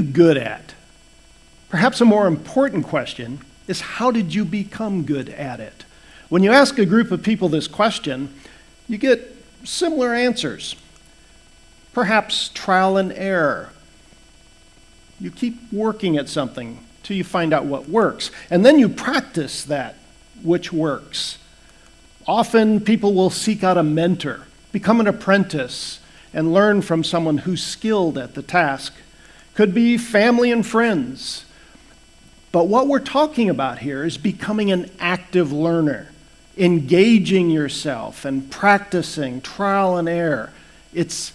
you good at? Perhaps a more important question is, how did you become good at it? When you ask a group of people this question, you get similar answers. Perhaps trial and error. You keep working at something till you find out what works, and then you practice that which works. Often people will seek out a mentor, become an apprentice, and learn from someone who's skilled at the task. Could be family and friends. But what we're talking about here is becoming an active learner, engaging yourself and practicing trial and error. It's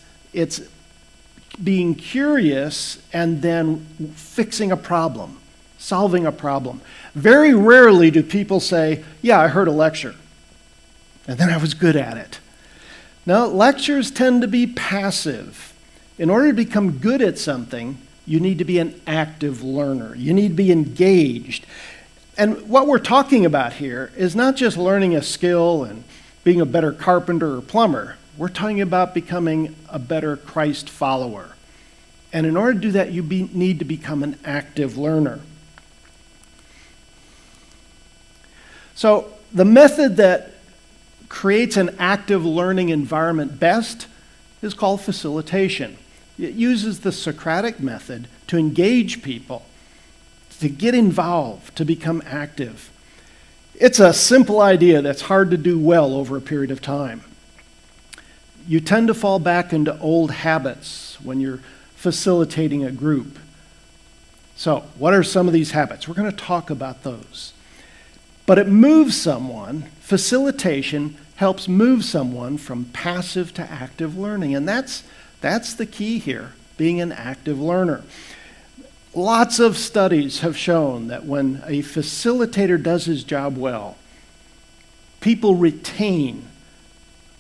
being curious and then fixing a problem, solving a problem. Very rarely do people say, yeah, I heard a lecture, and then I was good at it. Now, lectures tend to be passive. In order to become good at something, you need to be an active learner. You need to be engaged. And what we're talking about here is not just learning a skill and being a better carpenter or plumber. We're talking about becoming a better Christ follower. And in order to do that, you need to become an active learner. So the method that creates an active learning environment best is called facilitation. It uses the Socratic method to engage people, to get involved, to become active. It's a simple idea that's hard to do well over a period of time. You tend to fall back into old habits when you're facilitating a group. So, what are some of these habits? We're going to talk about those. But it moves someone. Facilitation helps move someone from passive to active learning, and that's the key here, being an active learner. Lots of studies have shown that when a facilitator does his job well, people retain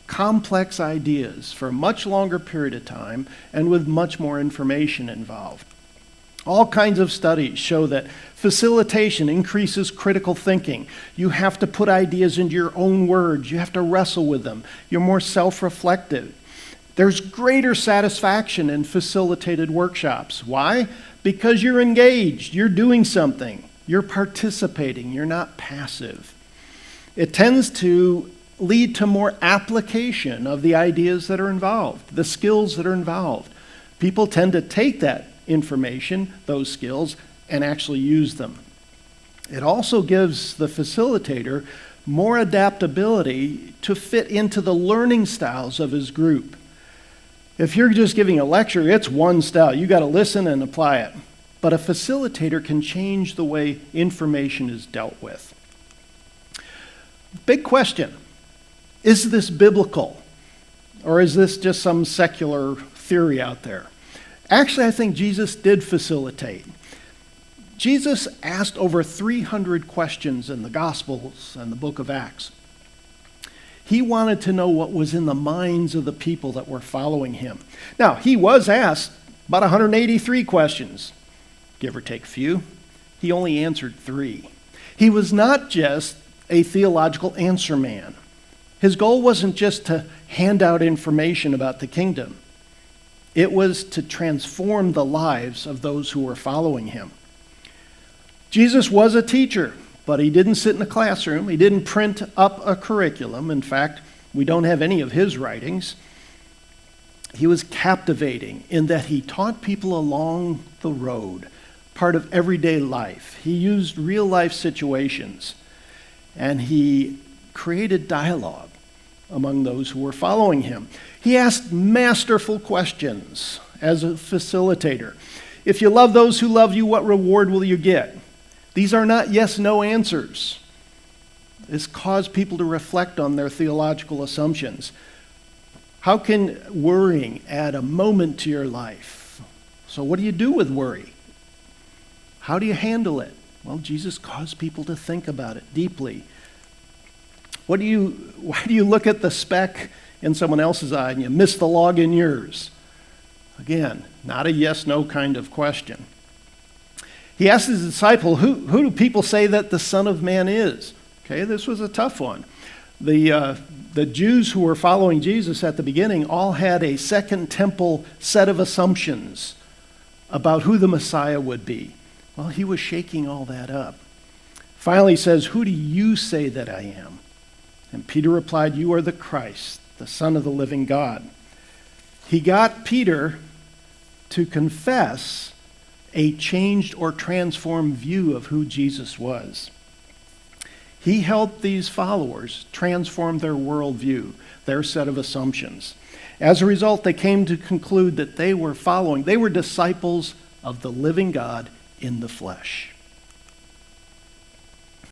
complex ideas for a much longer period of time and with much more information involved. All kinds of studies show that facilitation increases critical thinking. You have to put ideas into your own words. You have to wrestle with them. You're more self-reflective. There's greater satisfaction in facilitated workshops. Why? Because you're engaged, you're doing something, you're participating, you're not passive. It tends to lead to more application of the ideas that are involved, the skills that are involved. People tend to take that information, those skills, and actually use them. It also gives the facilitator more adaptability to fit into the learning styles of his group. If you're just giving a lecture, it's one style. You got to listen and apply it. But a facilitator can change the way information is dealt with. Big question. Is this biblical? Or is this just some secular theory out there? Actually, I think Jesus did facilitate. Jesus asked over 300 questions in the Gospels and the book of Acts. He wanted to know what was in the minds of the people that were following him. Now, he was asked about 183 questions, give or take a few. He only answered 3. He was not just a theological answer man. His goal wasn't just to hand out information about the kingdom. It was to transform the lives of those who were following him. Jesus was a teacher, but he didn't sit in a classroom. He didn't print up a curriculum. In fact, we don't have any of his writings. He was captivating in that he taught people along the road, part of everyday life. He used real life situations, and he created dialogue among those who were following him. He asked masterful questions as a facilitator. If you love those who love you, what reward will you get? These are not yes-no answers. This caused people to reflect on their theological assumptions. How can worrying add a moment to your life? So what do you do with worry? How do you handle it? Well, Jesus caused people to think about it deeply. Why do you look at the speck in someone else's eye and you miss the log in yours? Again, not a yes-no kind of question. He asked his disciple, who do people say that the Son of Man is? Okay, this was a tough one. The Jews who were following Jesus at the beginning all had a second temple set of assumptions about who the Messiah would be. Well, he was shaking all that up. Finally, he says, "Who do you say that I am?" And Peter replied, "You are the Christ, the Son of the living God." He got Peter to confess a changed or transformed view of who Jesus was. He helped these followers transform their worldview, their set of assumptions. As a result, they came to conclude that they were disciples of the living God in the flesh.